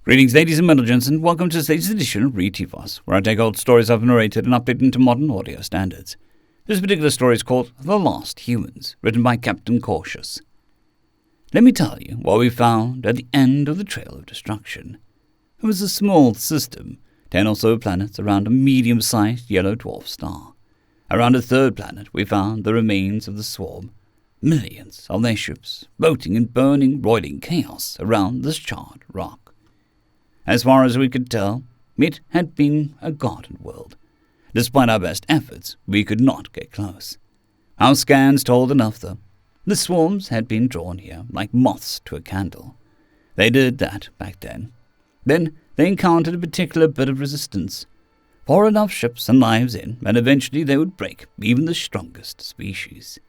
Greetings, ladies and gentlemen, and welcome to today's edition of RE406, where I take old stories I've narrated and update into modern audio standards. This particular story is called The Lost Humans, written by Captain Cautious. Let me tell you what we found at the end of the Trail of Destruction. It was a small system, 10 or so planets around a medium-sized yellow dwarf star. Around a third planet, we found the remains of the swarm, millions of their ships floating in burning, roiling chaos around this charred rock. As far as we could tell, it had been a garden world. Despite our best efforts, we could not get close. Our scans told enough, though. The swarms had been drawn here like moths to a candle. They did that back then. Then they encountered a particular bit of resistance. Pour enough ships and lives in, and eventually they would break even the strongest species.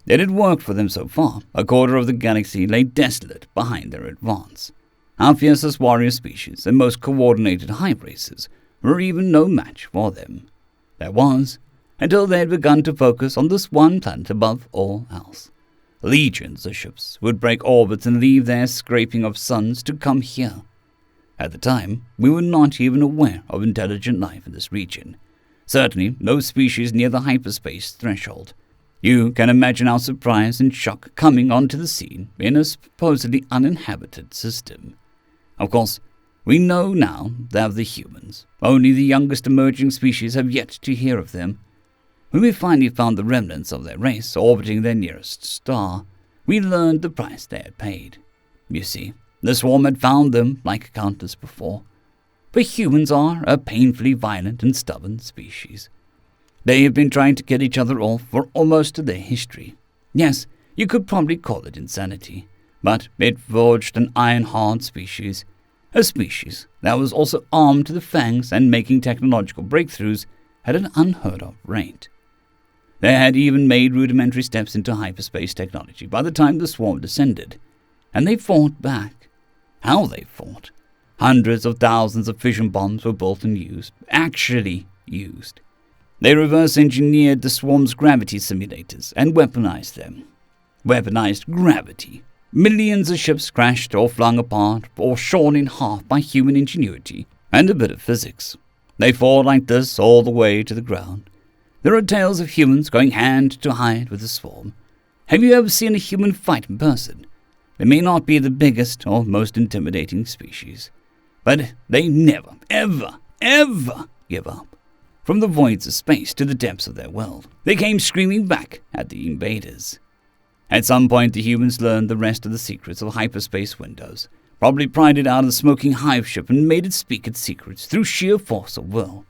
It had worked for them so far. A quarter of the galaxy lay desolate behind their advance. Our fiercest warrior species and most coordinated hive races were even no match for them. That was, until they had begun to focus on this one planet above all else. Legions of ships would break orbits and leave their scraping of suns to come here. At the time, we were not even aware of intelligent life in this region. Certainly no species near the hyperspace threshold. You can imagine our surprise and shock coming onto the scene in a supposedly uninhabited system. Of course, we know now of the humans. Only the youngest emerging species have yet to hear of them. When we finally found the remnants of their race orbiting their nearest star, we learned the price they had paid. You see, the swarm had found them like countless before. But humans are a painfully violent and stubborn species. They have been trying to kill each other off for almost their history. Yes, you could probably call it insanity. But it forged an iron-hard species, a species that was also armed to the fangs and making technological breakthroughs at an unheard-of rate. They had even made rudimentary steps into hyperspace technology by the time the swarm descended, and they fought back. How they fought! Hundreds of thousands of fission bombs were built and used, actually used. They reverse-engineered the swarm's gravity simulators and weaponized them. Weaponized gravity. Millions of ships crashed or flung apart or shorn in half by human ingenuity and a bit of physics. They fought like this all the way to the ground. There are tales of humans going hand to hand with the swarm. Have you ever seen a human fight in person? They may not be the biggest or most intimidating species, but they never, ever, ever give up. From the voids of space to the depths of their world, they came screaming back at the invaders. At some point, the humans learned the rest of the secrets of hyperspace windows, probably pried it out of the smoking hive ship and made it speak its secrets through sheer force of will.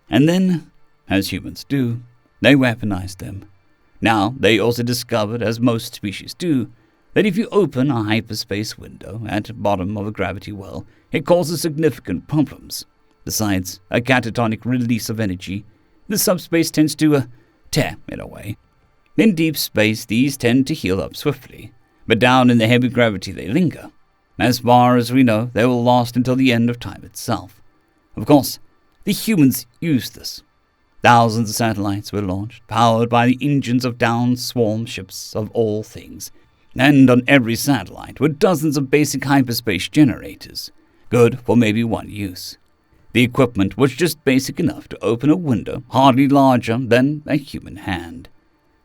And then, as humans do, they weaponized them. Now, they also discovered, as most species do, that if you open a hyperspace window at the bottom of a gravity well, it causes significant problems. Besides a catatonic release of energy, the subspace tends to tear it away. In deep space, these tend to heal up swiftly, but down in the heavy gravity they linger. As far as we know, they will last until the end of time itself. Of course, the humans used this. Thousands of satellites were launched, powered by the engines of down-swarm ships of all things, and on every satellite were dozens of basic hyperspace generators, good for maybe one use. The equipment was just basic enough to open a window hardly larger than a human hand.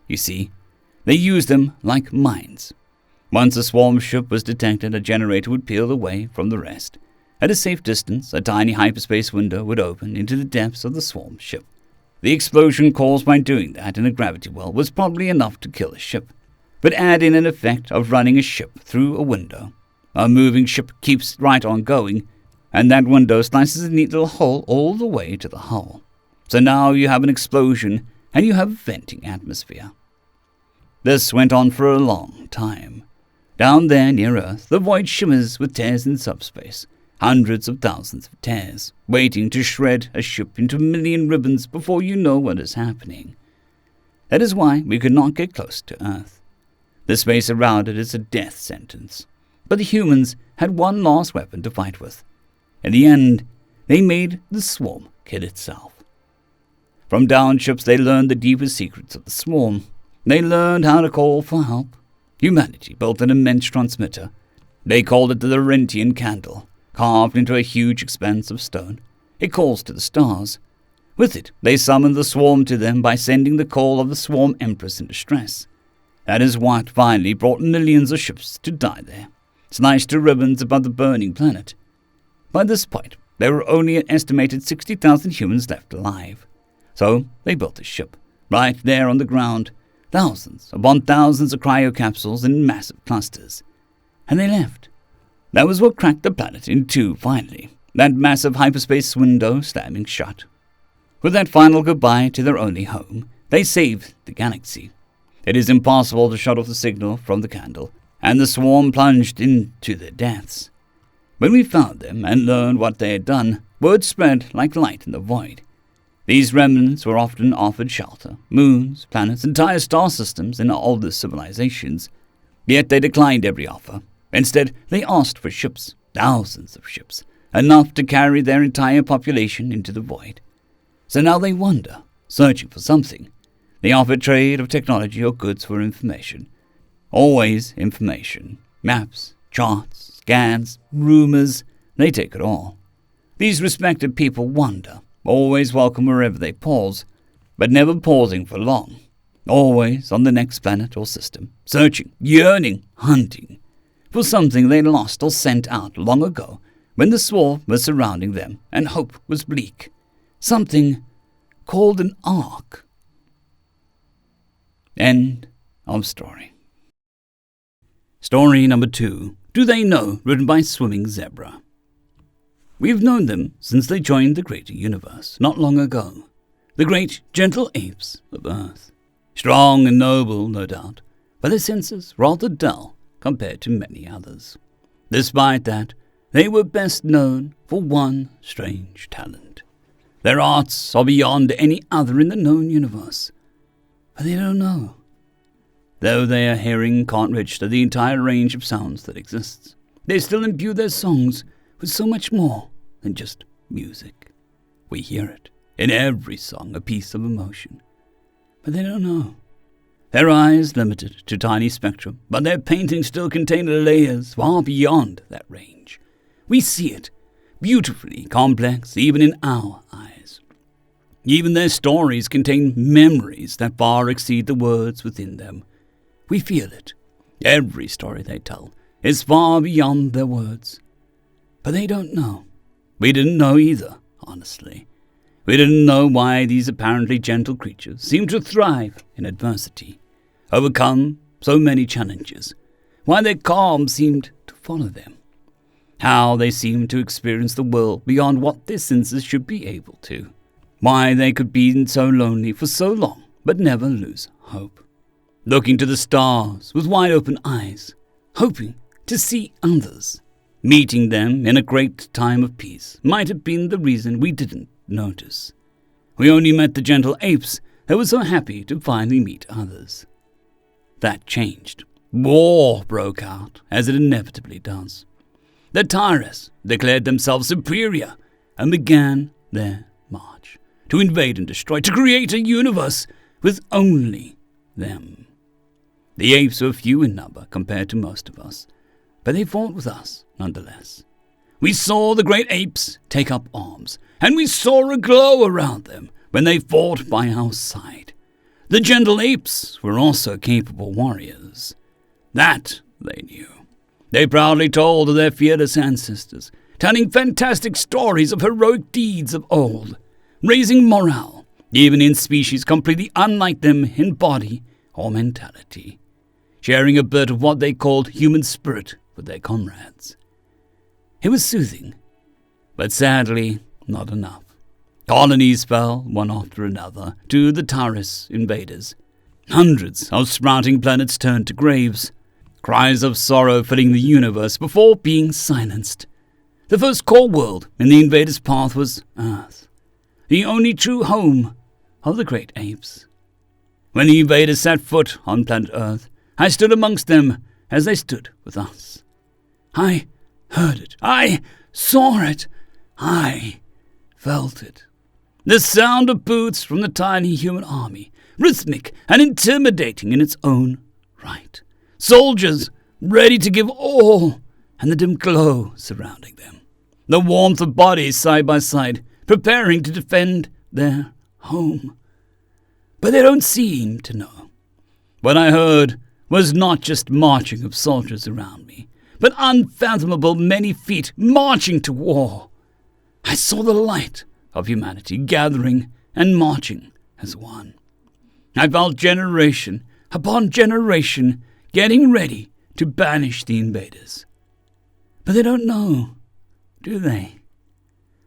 You see, they used them like mines. Once a swarm ship was detected, a generator would peel away from the rest. At a safe distance, a tiny hyperspace window would open into the depths of the swarm ship. The explosion caused by doing that in a gravity well was probably enough to kill a ship. But add in an effect of running a ship through a window. A moving ship keeps right on going, and that window slices a neat little hole all the way to the hull. So now you have an explosion, and you have a venting atmosphere. This went on for a long time. Down there near Earth, the void shimmers with tears in subspace, hundreds of thousands of tears, waiting to shred a ship into a million ribbons before you know what is happening. That is why we could not get close to Earth. The space around it is a death sentence. But the humans had one last weapon to fight with. In the end, they made the swarm kill itself. From down ships, they learned the deepest secrets of the swarm. They learned how to call for help. Humanity built an immense transmitter. They called it the Laurentian candle. carved into a huge expanse of stone. It calls to the stars. With it, they summon the swarm to them by sending the call of the swarm empress in distress. That is what finally brought millions of ships to die there, sliced to ribbons above the burning planet. By this point, there were only an estimated 60,000 humans left alive. So they built a ship, right there on the ground, thousands upon thousands of cryocapsules in massive clusters. And they left. That was what cracked the planet in two finally, that massive hyperspace window slamming shut. With that final goodbye to their only home, they saved the galaxy. It is impossible to shut off the signal from the candle, and the swarm plunged into their deaths. When we found them and learned what they had done, word spread like light in the void. These remnants were often offered shelter, moons, planets, entire star systems in older civilizations. Yet they declined every offer. Instead, they asked for ships, thousands of ships, enough to carry their entire population into the void. So now they wander, searching for something. They offer trade of technology or goods for information. Always information. Maps, charts, scans, rumors, they take it all. These respected people wander, always welcome wherever they pause, but never pausing for long. Always on the next planet or system, searching, yearning, hunting for something they lost or sent out long ago when the swarm was surrounding them and hope was bleak. Something called an ark. End of story. Story number 2. Do They Know? Written by Swimming Zebra. We've known them since they joined the greater universe not long ago. The great gentle apes of Earth. Strong and noble, no doubt, but their senses rather dull compared to many others. Despite that, they were best known for one strange talent. Their arts are beyond any other in the known universe, but they don't know. Though their hearing can't register the entire range of sounds that exists, they still imbue their songs with so much more than just music. We hear it in every song, a piece of emotion. But they don't know. Their eyes limited to tiny spectrum, but their paintings still contain layers far beyond that range. We see it, beautifully complex even in our eyes. Even their stories contain memories that far exceed the words within them. We feel it. Every story they tell is far beyond their words. But they don't know. We didn't know either, honestly. We didn't know why these apparently gentle creatures seem to thrive in adversity, overcome so many challenges, why their calm seemed to follow them, how they seemed to experience the world beyond what their senses should be able to, why they could be so lonely for so long but never lose hope, looking to the stars with wide open eyes, hoping to see others. Meeting them in a great time of peace might have been the reason we didn't notice. We only met the gentle apes that were so happy to finally meet others. That changed. War broke out, as it inevitably does. The Tyrus declared themselves superior and began their march to invade and destroy, to create a universe with only them. The apes were few in number compared to most of us, but they fought with us nonetheless. We saw the great apes take up arms, and we saw a glow around them when they fought by our side. The gentle apes were also capable warriors. That they knew. They proudly told of their fearless ancestors, telling fantastic stories of heroic deeds of old, raising morale, even in species completely unlike them in body or mentality, sharing a bit of what they called human spirit with their comrades. It was soothing, but sadly not enough. Colonies fell, one after another, to the Taurus invaders. Hundreds of sprouting planets turned to graves, cries of sorrow filling the universe before being silenced. The first core world in the invaders' path was Earth, the only true home of the great apes. When the invaders set foot on planet Earth, I stood amongst them as they stood with us. I heard it. I saw it. I felt it. The sound of boots from the tiny human army, rhythmic and intimidating in its own right. Soldiers ready to give all, and the dim glow surrounding them. the warmth of bodies side by side, preparing to defend their home. But they don't seem to know. What I heard was not just marching of soldiers around me, but unfathomable many feet marching to war. I saw the light of humanity gathering and marching as one. I felt generation upon generation getting ready to banish the invaders. But they don't know, do they?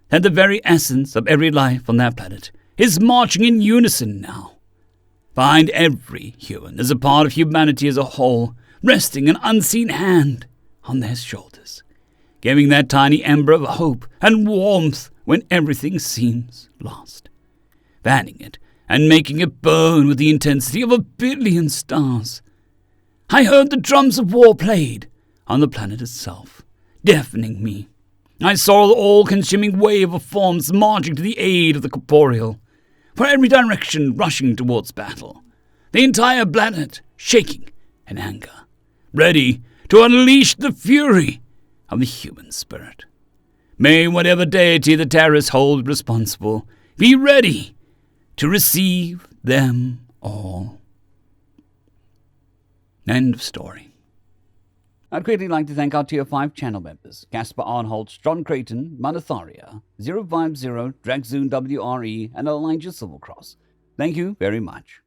That the very essence of every life on that planet is marching in unison now. Behind every human is a part of humanity as a whole, resting an unseen hand on their shoulders, giving that tiny ember of hope and warmth when everything seems lost, fanning it and making it burn with the intensity of 1 billion stars. I heard the drums of war played on the planet itself, deafening me. I saw the all-consuming wave of forms marching to the aid of the corporeal, for every direction rushing towards battle, the entire planet shaking in anger, ready to unleash the fury of the human spirit. May whatever deity the terrorists hold responsible be ready to receive them all. End of story. I'd quickly like to thank our Tier 5 channel members, Caspar Arnholtz, John Creighton, Manatharia, 050, Dragzoon WRE, and Elijah Silvercross. Thank you very much.